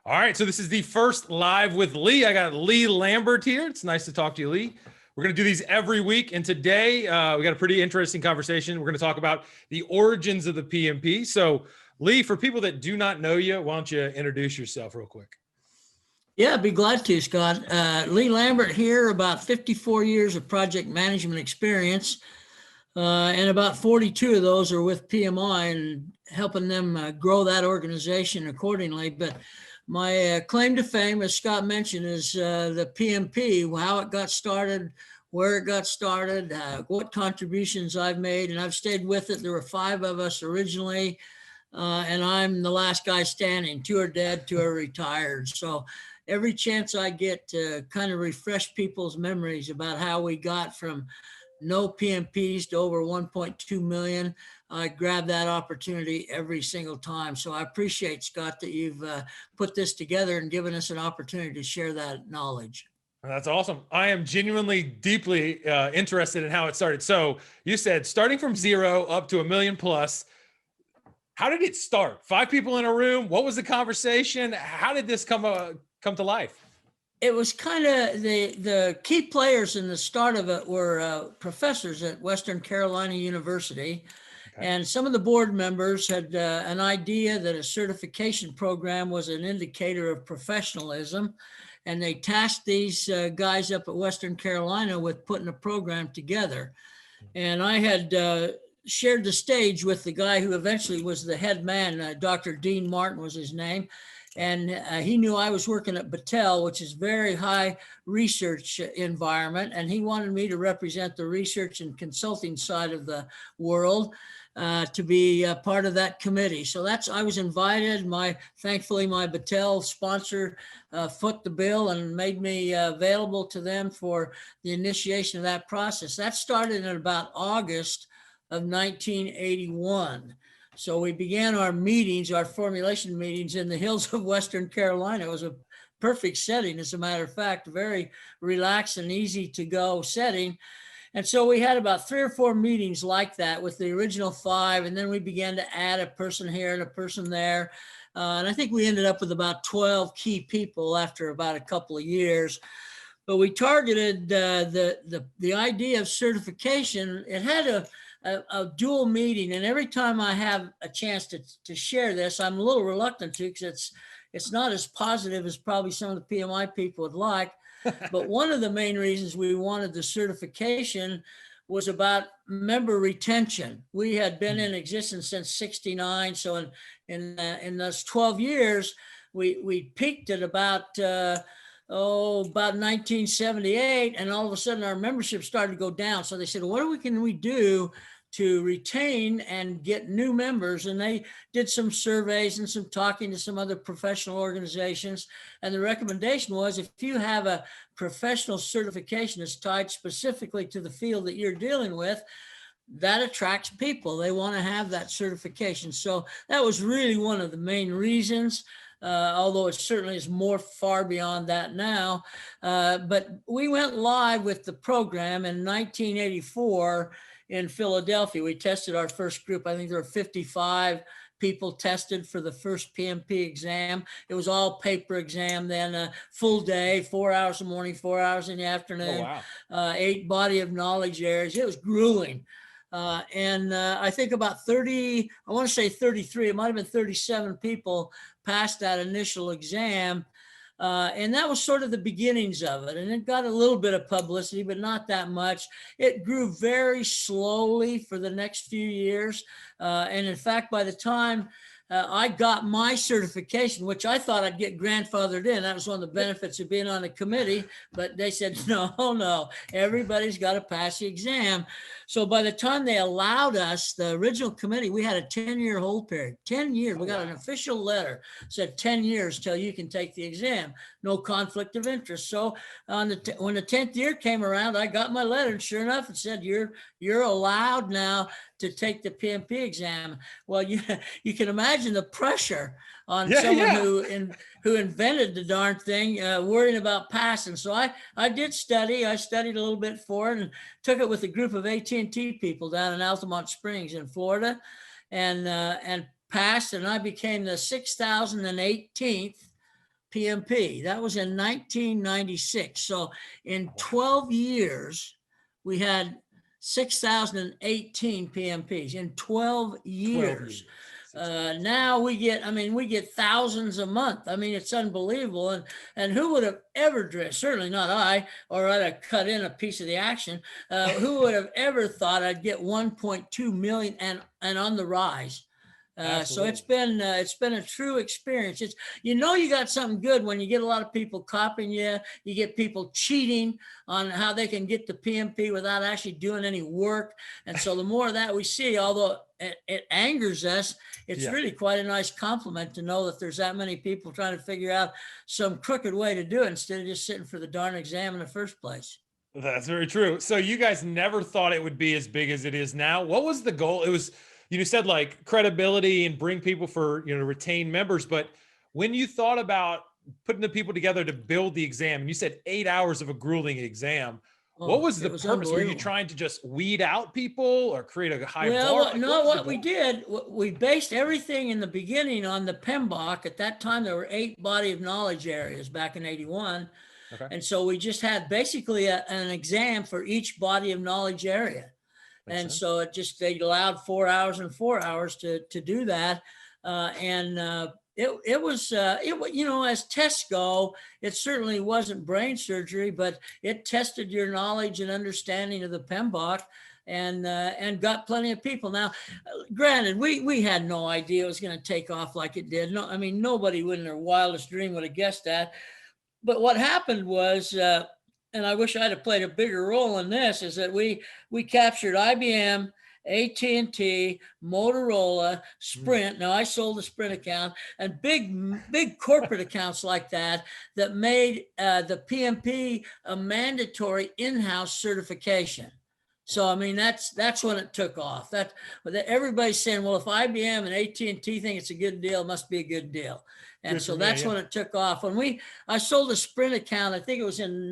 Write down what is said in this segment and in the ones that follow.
All right, so this is the first live with Lee. I got Lee Lambert here. It's nice to talk to you, Lee. We're going to do these every week, and today we got a pretty interesting conversation. We're going to talk about the origins of the PMP. So, Lee, for people that do not know you, why don't you introduce yourself real quick? Yeah, I'd be glad to, Scott. Lee Lambert here, about 54 years of project management experience, and about 42 of those are with PMI and helping them grow that organization accordingly. But my claim to fame, as Scott mentioned, is the PMP, how it got started, where it got started, what contributions I've made, and I've stayed with it. There were 5 of us originally, and I'm the last guy standing. 2 are dead, 2 are retired. So every chance I get to kind of refresh people's memories about how we got from no PMPs to over 1.2 million, I grab that opportunity every single time. So I appreciate, Scott, that you've put this together and given us an opportunity to share that knowledge. That's awesome. I am genuinely deeply interested in how it started. So you said starting from 0 up to 1 million plus. How did it start? 5 people in a room. What was the conversation? How did this come to life? It was kind of the key players in the start of it were professors at Western Carolina University. Okay. And some of the board members had an idea that a certification program was an indicator of professionalism. And they tasked these guys up at Western Carolina with putting a program together. And I had shared the stage with the guy who eventually was the head man, Dr. Dean Martin was his name. And he knew I was working at Battelle, which is very high research environment. And he wanted me to represent the research and consulting side of the world to be a part of that committee. So I was invited. Thankfully, my Battelle sponsor foot the bill and made me available to them for the initiation of that process. That started in about August of 1981. So we began our meetings, our formulation meetings in the hills of Western Carolina. It was a perfect setting, as a matter of fact, very relaxed and easy to go setting. And so we had about 3 or 4 meetings like that with the original 5. And then we began to add a person here and a person there. And I think we ended up with about 12 key people after about a couple of years. But we targeted the idea of certification. It had a dual meeting, and every time I have a chance to share this, I'm a little reluctant to, because it's not as positive as probably some of the PMI people would like. But one of the main reasons we wanted the certification was about member retention. We had been in existence since '69, so in those 12 years, we peaked at about 1978, and all of a sudden our membership started to go down. So they said, what can we do to retain and get new members? And they did some surveys and some talking to some other professional organizations. And the recommendation was, if you have a professional certification that's tied specifically to the field that you're dealing with, that attracts people. They want to have that certification. So that was really one of the main reasons. Although it certainly is more far beyond that now. But we went live with the program in 1984 in Philadelphia. We tested our first group. I think there were 55 people tested for the first PMP exam. It was all paper exam then, a full day, 4 hours in the morning, 4 hours in the afternoon, Oh, wow. 8 body of knowledge areas. It was grueling. And I think about 30, I want to say 33, it might have been 37 people passed that initial exam. And that was sort of the beginnings of it. And it got a little bit of publicity, but not that much. It grew very slowly for the next few years. And in fact, by the time I got my certification, which I thought I'd get grandfathered in. That was one of the benefits of being on the committee, but they said, no, everybody's got to pass the exam. So by the time they allowed us, the original committee, we had a 10-year hold period, 10 years. We got an official letter, said 10 years till you can take the exam, no conflict of interest. So when the 10th year came around, I got my letter, and sure enough, it said, you're allowed now to take the PMP exam. Well, you can imagine the pressure on someone who invented the darn thing, worrying about passing. So I did study. I studied a little bit for it and took it with a group of AT&T people down in Altamont Springs in Florida, and passed. And I became the 6,018th PMP. That was in 1996. So in Wow. 12 years, we had 6,018 PMPs in 12 years. 12 years. Now we get thousands a month. I mean, it's unbelievable. And who would have ever dreamed, certainly not I, or I'd have cut in a piece of the action. Who would have ever thought I'd get 1.2 million and on the rise? So it's been a true experience. It's, you got something good when you get a lot of people copying you. You get people cheating on how they can get the PMP without actually doing any work. And so the more of that we see, although it angers us, it's really quite a nice compliment to know that there's that many people trying to figure out some crooked way to do it instead of just sitting for the darn exam in the first place. That's very true. So you guys never thought it would be as big as it is now. What was the goal? It was, you said like credibility and bring people for, retain members. But when you thought about putting the people together to build the exam, and you said 8 hours of a grueling exam, what was the purpose? Were you trying to just weed out people or create a high bar? No, what we did, we based everything in the beginning on the PMBOK. At that time, there were 8 body of knowledge areas back in 81. Okay. And so we just had basically an exam for each body of knowledge area. Makes sense. So they allowed 4 hours and 4 hours to do that. It was, as tests go, it certainly wasn't brain surgery, but it tested your knowledge and understanding of the PMBOK and got plenty of people. Now, granted, we had no idea it was going to take off like it did. No, I mean, nobody in their wildest dream would have guessed that. But what happened was, and I wish I'd have played a bigger role in this, is that we captured IBM, AT&T, Motorola, Sprint. Now I sold the Sprint account, and big corporate accounts like that made the PMP a mandatory in-house certification. So I mean that's when it took off. But everybody's saying, well, if IBM and AT&T think it's a good deal, it must be a good deal. And so that's when it took off. When I sold a Sprint account, I think it was in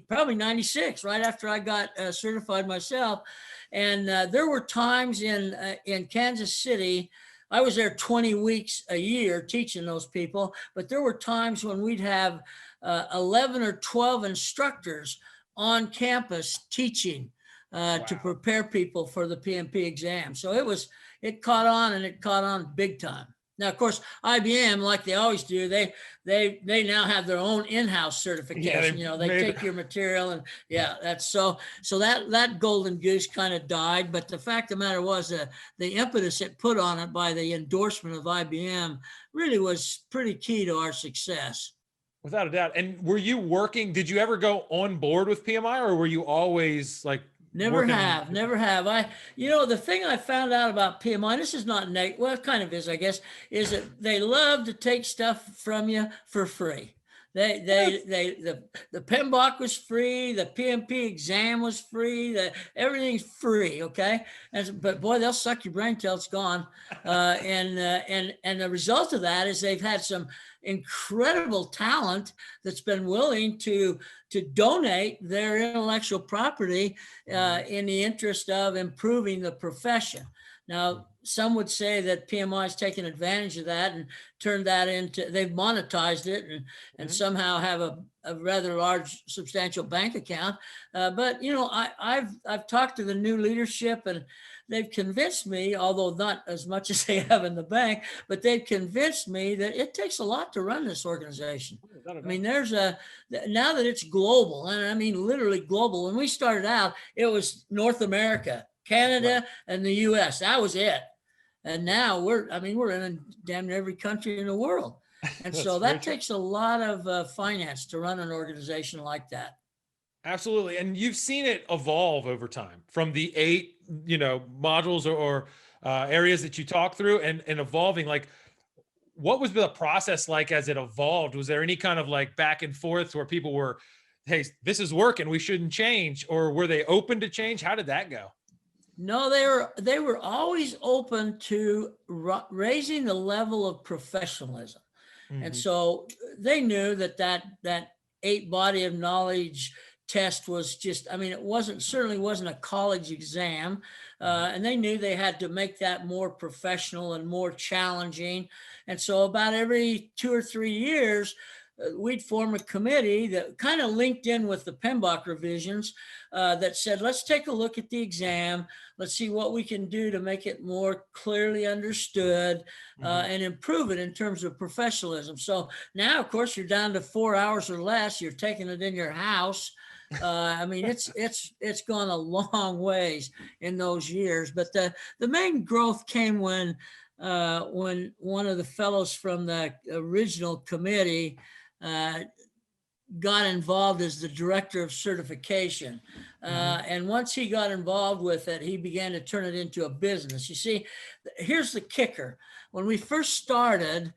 probably 96, right after I got certified myself. And there were times in Kansas City, I was there 20 weeks a year teaching those people, but there were times when we'd have 11 or 12 instructors on campus teaching to prepare people for the PMP exam. So it caught on, and it caught on big time. Now, of course, IBM, like they always do, they now have their own in-house certification. They take your material, and that's so that golden goose kind of died. But the fact of the matter was the impetus it put on it by the endorsement of IBM really was pretty key to our success. Without a doubt. And were you working? Did you ever go on board with PMI, or were you always like? Never have. The thing I found out about PMI, this is not negative, well, it kind of is, I guess, is that they love to take stuff from you for free. The PMBOK was free, the PMP exam was free, everything's free, okay? But boy, they'll suck your brain till it's gone. And the result of that is they've had some incredible talent that's been willing to donate their intellectual property in the interest of improving the profession. Now, some would say that PMI has taken advantage of that and turned that they've monetized it and somehow have a rather large, substantial bank account. But, I've talked to the new leadership, and they've convinced me, although not as much as they have in the bank, but they've convinced me that it takes a lot to run this organization. I mean, now that it's global, and I mean literally global. When we started out, it was North America, Canada, and the US. That was it. And now we're in damn near every country in the world. And so that takes a lot of finance to run an organization like that. Absolutely. And you've seen it evolve over time from the 8, modules or areas that you talk through and evolving. Like, what was the process like as it evolved? Was there any kind of like back and forth where people were, hey, this is working, we shouldn't change? Or were they open to change? How did that go? No, they were always open to raising the level of professionalism. Mm-hmm. And so they knew that 8 body of knowledge test was just, it certainly wasn't a college exam. And they knew they had to make that more professional and more challenging. And so about every 2 or 3 years, we'd form a committee that kind of linked in with the PMBOK revisions that said, let's take a look at the exam. Let's see what we can do to make it more clearly understood and improve it in terms of professionalism. So now, of course, you're down to 4 hours or less. You're taking it in your house. I mean, it's gone a long ways in those years. But the main growth came when one of the fellows from the original committee got involved as the director of certification. And once he got involved with it, he began to turn it into a business. You see, here's the kicker. When we first started,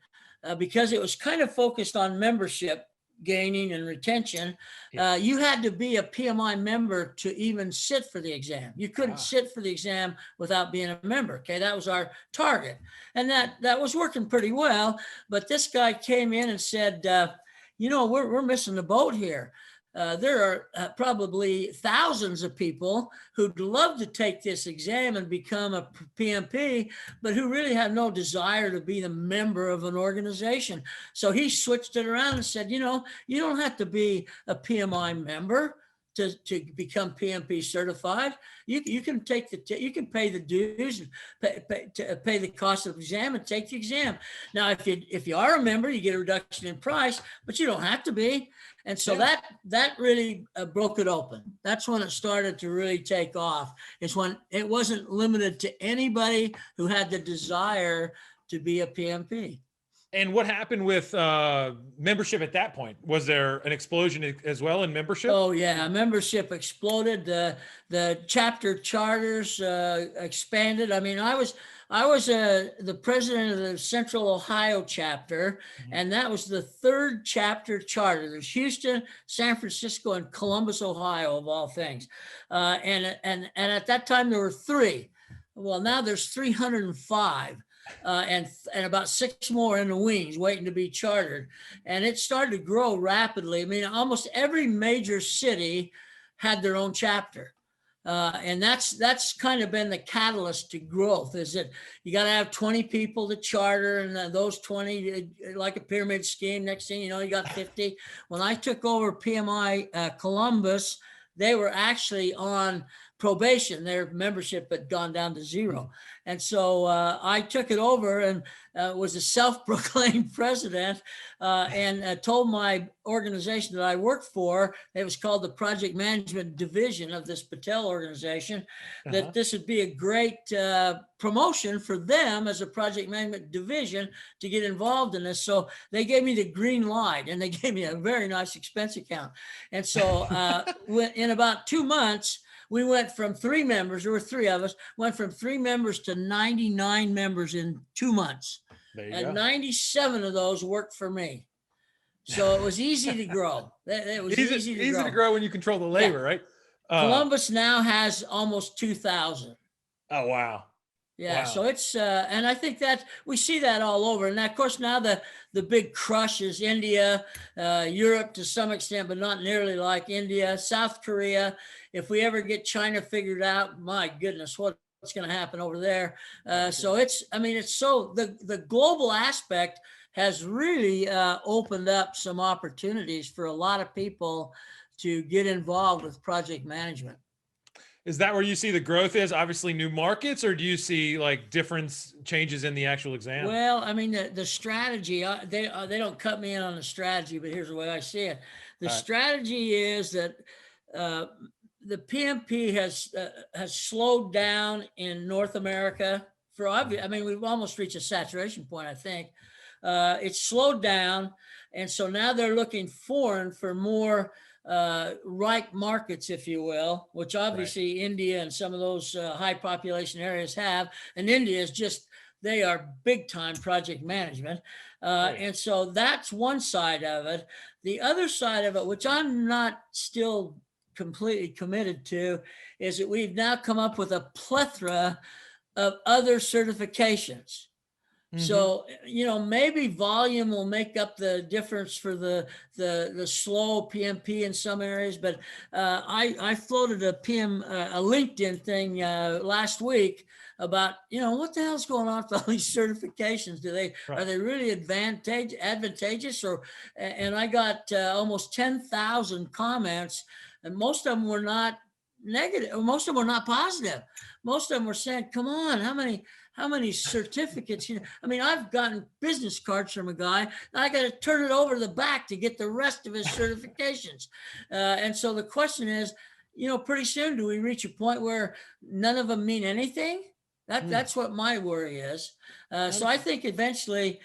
because it was kind of focused on membership gaining and retention, you had to be a PMI member to even sit for the exam. You couldn't sit for the exam without being a member. Okay, that was our target. And that was working pretty well. But this guy came in and said, you know, we're missing the boat here. There are probably thousands of people who'd love to take this exam and become a PMP, but who really have no desire to be the member of an organization. So he switched it around and said, you know, you don't have to be a PMI member to become PMP certified. You can take you can pay the dues, pay the cost of the exam and take the exam. Now, if you are a member, you get a reduction in price, but you don't have to be. And so that really broke it open. That's when it started to really take off. It's when it wasn't limited to anybody who had the desire to be a PMP. And what happened with membership at that point? Was there an explosion as well in membership? Oh yeah, membership exploded. The chapter charters expanded. I mean, I was the president of the Central Ohio chapter, and that was the third chapter charter. There's Houston, San Francisco, and Columbus, Ohio, of all things. And at that time there were 3. Well, now there's 305. And about 6 more in the wings waiting to be chartered. And it started to grow rapidly. I mean, almost every major city had their own chapter. And that's kind of been the catalyst to growth, is that you got to have 20 people to charter, and those 20, like a pyramid scheme, next thing you know, you got 50. When I took over PMI Columbus, they were actually on probation. Their membership had gone down to 0. And so I took it over and was a self-proclaimed president and told my organization that I worked for, it was called the Project Management Division of this Patel organization, that this would be a great promotion for them as a project management division to get involved in this. So they gave me the green light, and they gave me a very nice expense account. And so in about 2 months, we went from 3 members, there were 3 of us, went from 3 members to 99 members in 2 months. And go. 97 of those worked for me. So it was easy to grow. It was easy to grow when you control the labor, right? Columbus now has almost 2,000. Oh, wow. Yeah, wow. So it's, and I think that we see that all over. And of course, now the big crush is India, Europe to some extent, but not nearly like India, South Korea. If we ever get China figured out, my goodness, what's going to happen over there? So it's, I mean, it's so, the global aspect has really opened up some opportunities for a lot of people to get involved with project management. Is that where you see the growth is? Obviously new markets, or do you see like different changes in the actual exam? Well, I mean, the strategy, they don't cut me in on the strategy, but here's the way I see it. The strategy is that the PMP has slowed down in North America for obvious. I mean, we've almost reached a saturation point, I think. It's slowed down. And so now they're looking foreign for more right markets, if you will, which obviously India and some of those high population areas have. And India is just, they are big time project management. And so that's one side of it. The other side of it, which I'm not still completely committed to, is that we've now come up with a plethora of other certifications. So, you know, maybe volume will make up the difference for the slow PMP in some areas, but I floated a LinkedIn thing last week about, what the hell's going on with all these certifications? Are they really advantageous? And I got almost 10,000 comments, and most of them were not negative, or most of them were not positive. Most of them were saying, come on, how many certificates? I mean, I've gotten business cards from a guy, and I got to turn it over to the back to get the rest of his certifications. And so the question is, pretty soon, do we reach a point where none of them mean anything? That's what my worry is. So I think eventually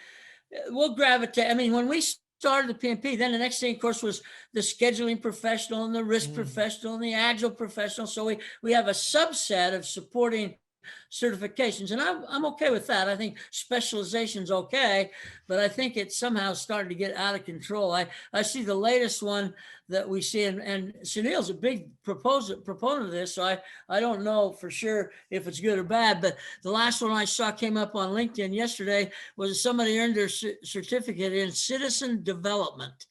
we'll gravitate. I mean, when we started the PMP, then the next thing, of course, was the scheduling professional and the risk professional and the agile professional. So we have a subset of supporting certifications, and I'm okay with that. I think specialization's okay, but I think it's somehow started to get out of control. I see the latest one that we see, and Sunil's a big proponent of this, so I don't know for sure if it's good or bad, but the last one I saw came up on LinkedIn yesterday was somebody earned their certificate in citizen development.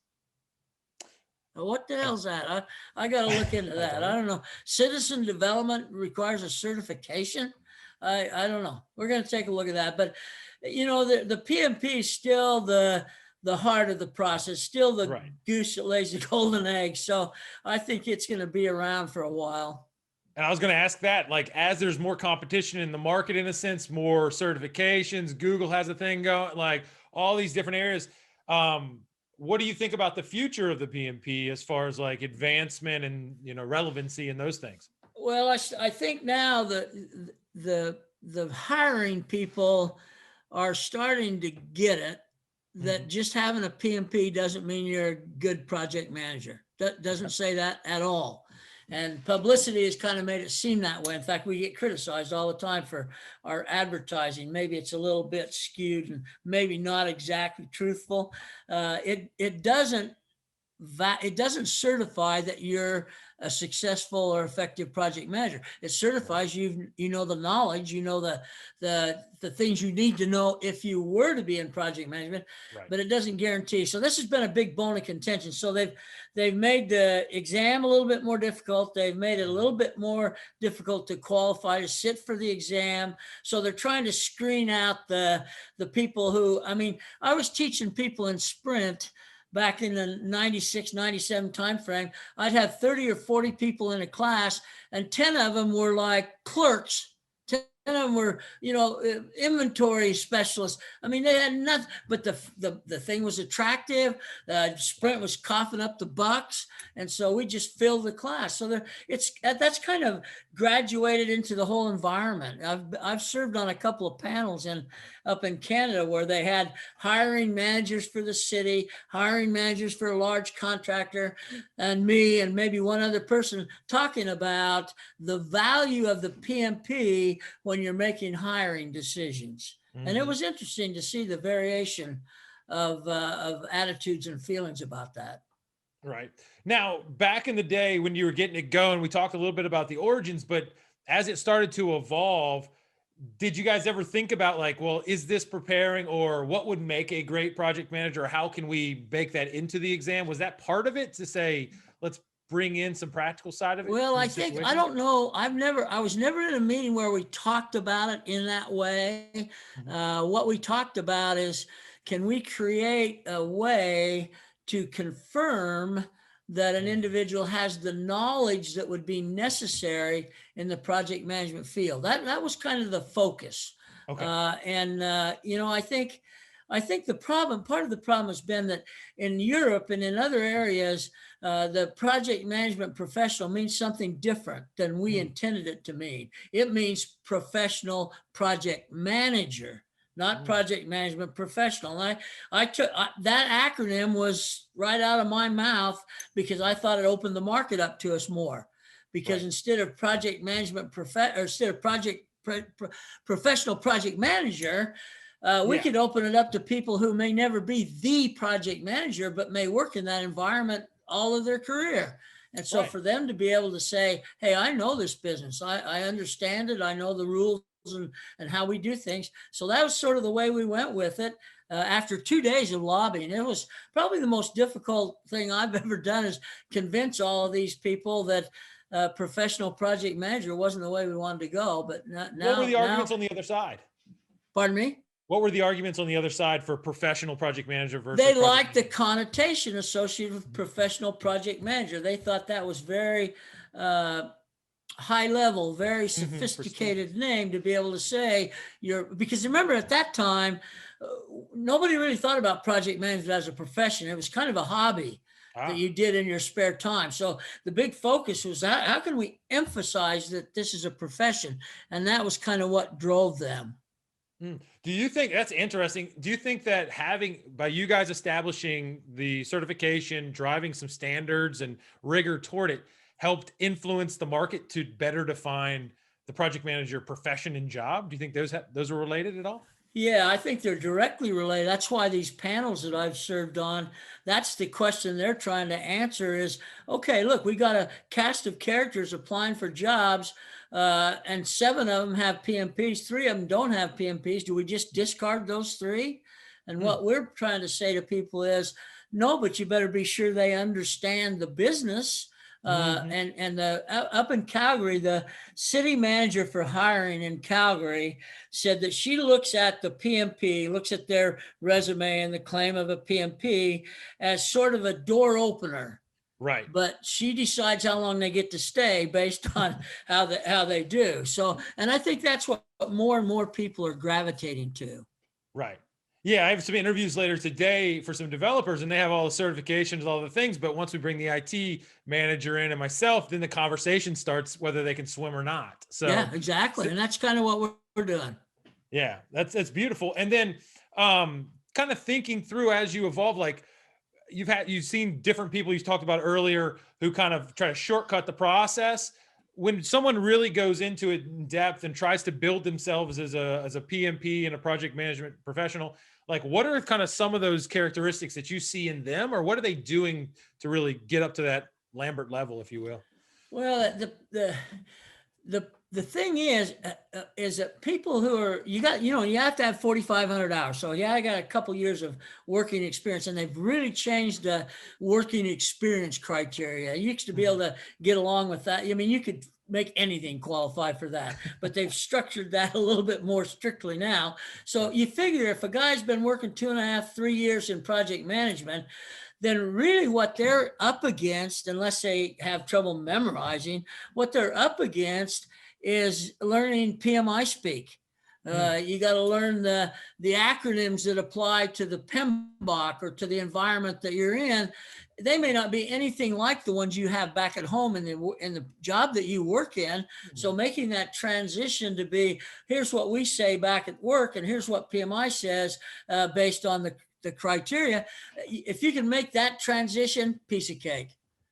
What the hell's that? I got to look into that. I don't know. Citizen development requires a certification. I don't know. We're going to take a look at that. But, the PMP is still the heart of the process, still the goose that lays the golden egg. So I think it's going to be around for a while. And I was going to ask that, like, as there's more competition in the market, in a sense, more certifications, Google has a thing going, like all these different areas. What do you think about the future of the PMP as far as like advancement and, relevancy and those things? Well, I think now the hiring people are starting to get it, that just having a PMP doesn't mean you're a good project manager. That doesn't say that at all. And publicity has kind of made it seem that way. In fact, we get criticized all the time for our advertising. Maybe it's a little bit skewed and maybe not exactly truthful. It doesn't certify that you're a successful or effective project manager. It certifies you know the knowledge, the things you need to know if you were to be in project management, but it doesn't guarantee. So this has been a big bone of contention. So they've made the exam a little bit more difficult. They've made it a little bit more difficult to qualify to sit for the exam. So they're trying to screen out the people who, I was teaching people in Sprint back in the 96, 97 timeframe. I'd have 30 or 40 people in a class, and 10 of them were like clerks. 10 of them were, inventory specialists. They had nothing, but the thing was attractive. Sprint was coughing up the bucks. And so we just filled the class. So that's kind of graduated into the whole environment. I've served on a couple of panels up in Canada where they had hiring managers for the city, hiring managers for a large contractor, and me and maybe one other person talking about the value of the PMP when you're making hiring decisions. And it was interesting to see the variation of attitudes and feelings about that. Right. Now, back in the day when you were getting it going, we talked a little bit about the origins, but as it started to evolve, did you guys ever think about like, well, is this preparing, or what would make a great project manager? Or how can we bake that into the exam? Was that part of it, to say, let's bring in some practical side of it? Well, I don't know. I was never in a meeting where we talked about it in that way. What we talked about is, can we create a way to confirm that an individual has the knowledge that would be necessary in the project management field? That was kind of the focus. Okay. I think part of the problem has been that in Europe and in other areas, the project management professional means something different than we intended it to mean. It means professional project manager, not project management professional. And I took that acronym was right out of my mouth because I thought it opened the market up to us more. Because instead of project management professional project manager, we could open it up to people who may never be the project manager, but may work in that environment all of their career. And so for them to be able to say, hey, I know this business. I understand it. I know the rules and how we do things. So that was sort of the way we went with it. After 2 days of lobbying, it was probably the most difficult thing I've ever done, is convince all of these people that professional project manager wasn't the way we wanted to go. But now, What were the arguments on the other side? Pardon me? What were the arguments on the other side for professional project manager versus They project liked the manager? connotation associated with professional project manager. They thought that was very high level, very sophisticated name to be able to say because remember at that time, nobody really thought about project management as a profession. It was kind of a hobby that you did in your spare time. So the big focus was how can we emphasize that this is a profession? And that was kind of what drove them. Do you think that's interesting? Do you think that by you guys establishing the certification, driving some standards and rigor toward it, helped influence the market to better define the project manager profession and job? Do you think those are related at all? Yeah, I think they're directly related. That's why these panels that I've served on, that's the question they're trying to answer is, okay, look, we got a cast of characters applying for jobs, and 7 of them have PMPs, 3 of them don't have PMPs. Do we just discard those 3? And what we're trying to say to people is, no, but you better be sure they understand the business. And up in Calgary, the city manager for hiring in Calgary said that she looks at the PMP, looks at their resume and the claim of a PMP as sort of a door opener. Right. But she decides how long they get to stay based on how they do. So, and I think that's what more and more people are gravitating to. Right. Yeah, I have some interviews later today for some developers, and they have all the certifications, all the things. But once we bring the IT manager in and myself, then the conversation starts whether they can swim or not. So yeah, exactly, and that's kind of what we're doing. Yeah, that's beautiful. And then kind of thinking through as you evolve, like you've seen different people you talked about earlier who kind of try to shortcut the process. When someone really goes into it in depth and tries to build themselves as a PMP and a project management professional, like what are kind of some of those characteristics that you see in them, or what are they doing to really get up to that Lambert level, if you will? Well, the thing is that people who are, you have to have 4,500 hours. So yeah, I got a couple years of working experience, and they've really changed the working experience criteria. You used to be able to get along with that. I mean, you could make anything qualify for that, but they've structured that a little bit more strictly now. So you figure if a guy's been working 2.5, 3 years in project management, then really what they're up against, unless they have trouble memorizing, what they're up against is learning PMI speak. You got to learn the acronyms that apply to the PMBOK or to the environment that you're in. They may not be anything like the ones you have back at home in the job that you work in. So making that transition to be, here's what we say back at work, and here's what PMI says based on the criteria. If you can make that transition, piece of cake.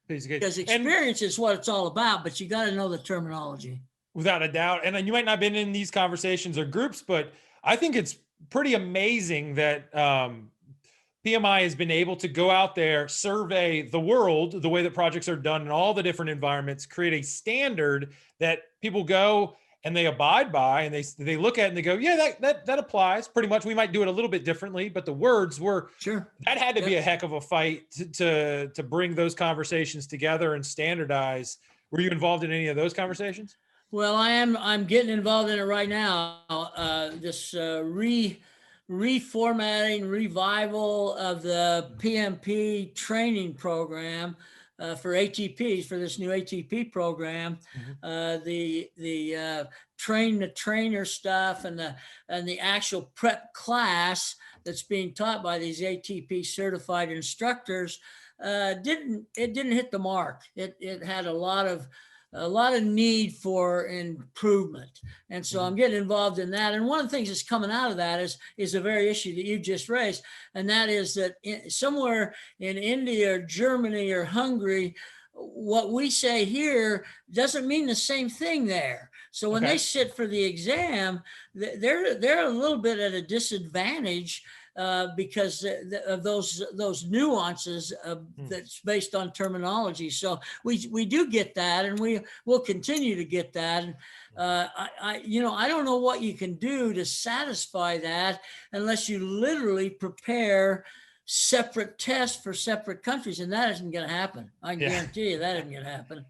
Because experience is what it's all about, but you got to know the terminology. Without a doubt. And you might not have been in these conversations or groups, but I think it's pretty amazing that PMI has been able to go out there, survey the world, the way that projects are done in all the different environments, create a standard that people go and they abide by, and they look at it and they go, yeah, that applies pretty much. We might do it a little bit differently, but the words were, sure. That had to be a heck of a fight to bring those conversations together and standardize. Were you involved in any of those conversations? Well, I'm getting involved in it right now. This reformatting, revival of the PMP training program for ATPs, for this new ATP program. The train the trainer stuff and the actual prep class that's being taught by these ATP certified instructors didn't hit the mark. It had a lot of need for improvement. And so I'm getting involved in that. And one of the things that's coming out of that is a very issue that you just raised. And that is that somewhere in India or Germany or Hungary, what we say here doesn't mean the same thing there. So when they sit for the exam, they're a little bit at a disadvantage because of those nuances that's based on terminology. So we do get that, and we will continue to get that. And I don't know what you can do to satisfy that unless you literally prepare separate tests for separate countries, and that isn't going to happen. I can guarantee you that isn't going to happen.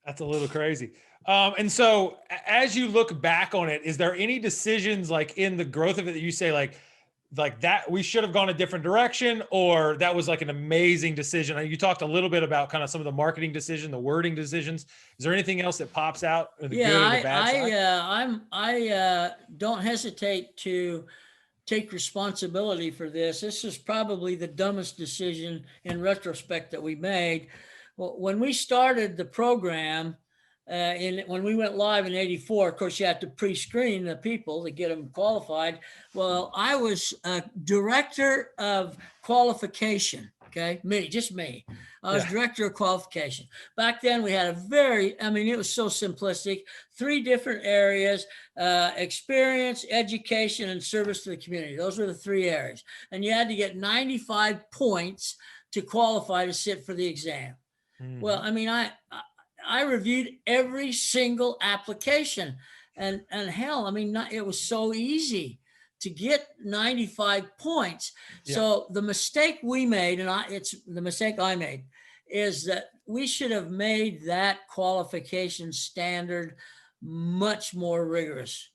That's a little crazy. And so as you look back on it, is there any decisions like in the growth of it that you say like that we should have gone a different direction, or that was like an amazing decision? You talked a little bit about kind of some of the marketing decision, the wording decisions. Is there anything else that pops out, or the Yeah, good or the bad side? I don't hesitate to take responsibility for this. This is probably the dumbest decision in retrospect that we made. Well, when we started the program, when we went live in '84, of course, you had to pre-screen the people to get them qualified. Well, I was director of qualification. Okay, just me. I was director of qualification. Back then, we had it was so simplistic. 3 different areas: experience, education, and service to the community. Those were the 3 areas. And you had to get 95 points to qualify to sit for the exam. Mm-hmm. Well, I reviewed every single application, and hell, it was so easy to get 95 points. Yeah. So the mistake we made, it's the mistake I made, is that we should have made that qualification standard much more rigorous.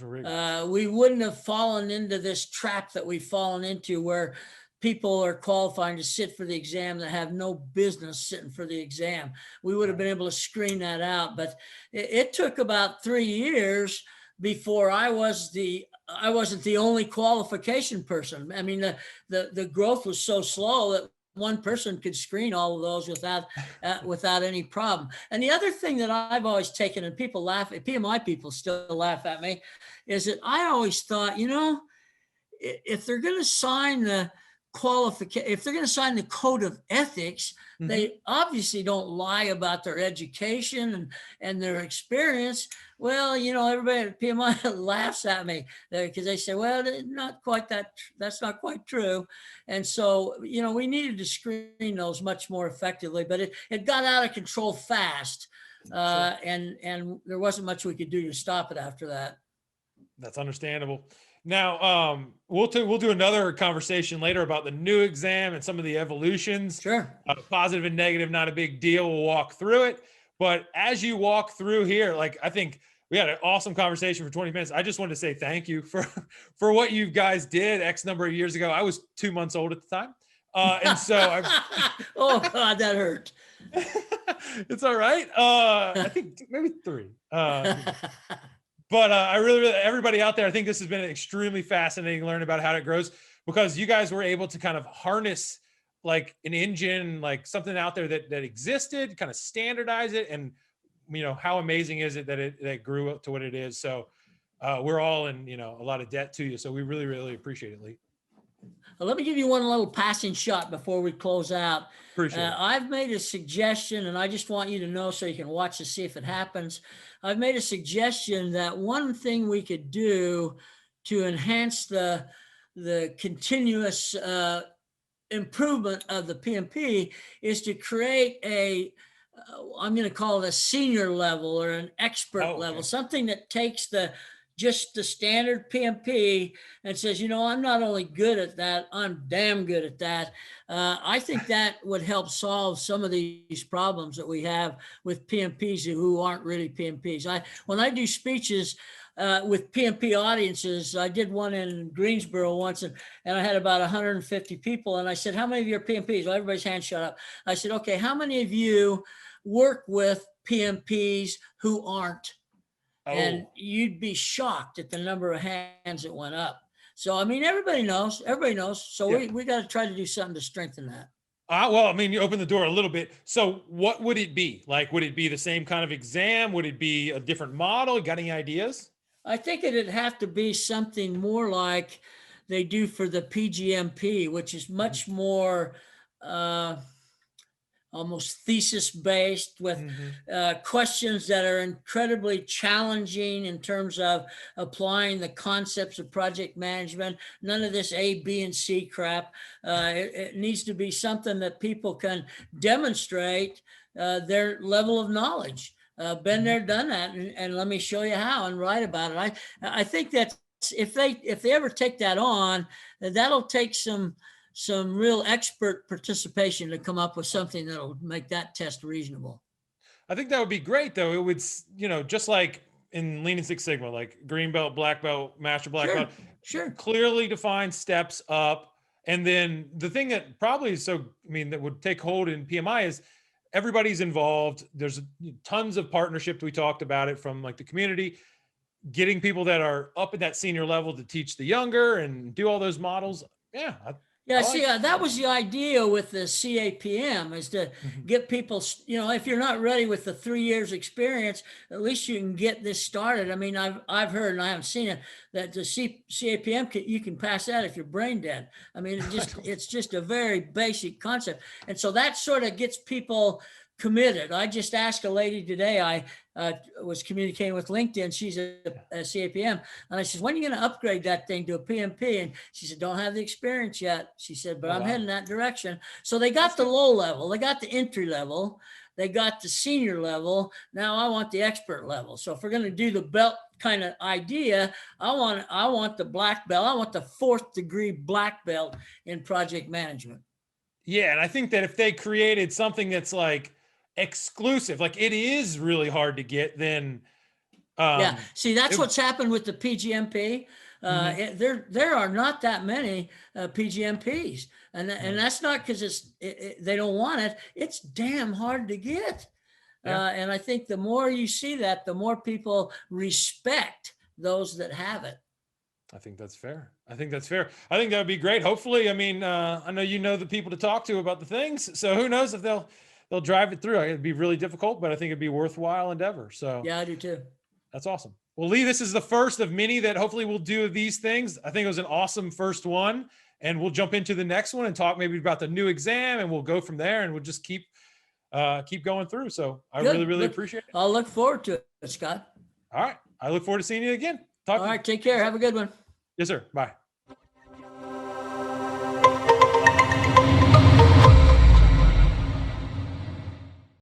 We wouldn't have fallen into this trap that we've fallen into, where people are qualifying to sit for the exam that have no business sitting for the exam. We would have been able to screen that out, but it took about 3 years before I wasn't the only qualification person. The growth was so slow that one person could screen all of those without any problem. And the other thing that I've always taken, and people laugh at, PMI people still laugh at me, is that I always thought, if they're going to sign the if they're going to sign the code of ethics, mm-hmm. they obviously don't lie about their education and their experience. Well, everybody at PMI laughs at me because they say, well, not quite that's not quite true. And so, we needed to screen those much more effectively, but it got out of control fast. Sure. And there wasn't much we could do to stop it after that. That's understandable. Now, we'll do another conversation later about the new exam and some of the evolutions. Sure. Positive and negative, not a big deal. We'll walk through it. But as you walk through here, I think we had an awesome conversation for 20 minutes. I just wanted to say thank you for what you guys did X number of years ago. I was 2 months old at the time. And so oh God, that hurt. It's all right. I think maybe 3. But I really, everybody out there, I think this has been extremely fascinating to learn about how it grows, because you guys were able to kind of harness like an engine, like something out there that existed, kind of standardize it. And, how amazing is it that it grew up to what it is. So we're all in, a lot of debt to you. So we really, really appreciate it, Lee. Well, let me give you one little passing shot before we close out. Appreciate it. I've made a suggestion, and I just want you to know so you can watch to see if it happens. I've made a suggestion that one thing we could do to enhance the continuous improvement of the PMP is to create I'm going to call it a senior level or an expert level, something that takes just the standard PMP and says, I'm not only good at that, I'm damn good at that. I think that would help solve some of these problems that we have with PMPs who aren't really PMPs. When I do speeches with PMP audiences, I did one in Greensboro once, and I had about 150 people. And I said, how many of you are PMPs? Well, everybody's hand shut up. I said, okay, how many of you work with PMPs who aren't? And you'd be shocked at the number of hands that went up. So, everybody knows. So we got to try to do something to strengthen that. You opened the door a little bit. So what would it be? Would it be the same kind of exam? Would it be a different model? Got any ideas? I think it'd have to be something more like they do for the PGMP, which is much more almost thesis-based with questions that are incredibly challenging in terms of applying the concepts of project management. None of this A, B, and C crap. It needs to be something that people can demonstrate their level of knowledge. Been there, done that, and let me show you how and write about it. I think that if they ever take that on, that'll take some real expert participation to come up with something that'll make that test reasonable. I think that would be great though. It would, just like in Lean and Six Sigma, like green belt, black belt, master black Sure, belt, sure. clearly defined steps up. And then the thing that probably is that would take hold in PMI is everybody's involved. There's tons of partnership. We talked about it from like the community, getting people that are up at that senior level to teach the younger and do all those models. Yeah. Yeah, I see, like that was the idea with the CAPM, is to Mhm. get people, if you're not ready with the 3 years experience, at least you can get this started. I mean, I've heard, and I haven't seen it, that the CAPM, you can pass that if you're brain dead. I mean, it's just a very basic concept. And so that sort of gets people committed. I just asked a lady today, I was communicating with LinkedIn. She's a CAPM. And I said, when are you going to upgrade that thing to a PMP? And she said, don't have the experience yet. She said, but Oh, I'm wow. heading that direction. So they got the low level, they got the entry level, they got the senior level. Now I want the expert level. So if we're going to do the belt kind of idea, I want the black belt. I want the 4th degree black belt in project management. Yeah. And I think that if they created something that's like exclusive, like it is really hard to get, then Yeah, see, that's it- what's happened with the PGMP. There are not that many PGMPs, and that's not because they don't want it. It's damn hard to get, Yeah. and I think the more you see that, the more people respect those that have it. I think that's fair. I think that would be great. Hopefully, I mean, I know the people to talk to about the things. So who knows if they'll drive it through. It'd be really difficult, but I think it'd be a worthwhile endeavor. So Yeah, I do too. that's awesome. Well, Lee, this is the first of many that hopefully we'll do these things. I think it was an awesome first one, and we'll jump into the next one and talk maybe about the new exam, and we'll go from there, and we'll just keep going through. So I really appreciate it. I'll look forward to it, Scott. All right. I look forward to seeing you again. All right, take care. Have a good one. Yes, sir. Bye.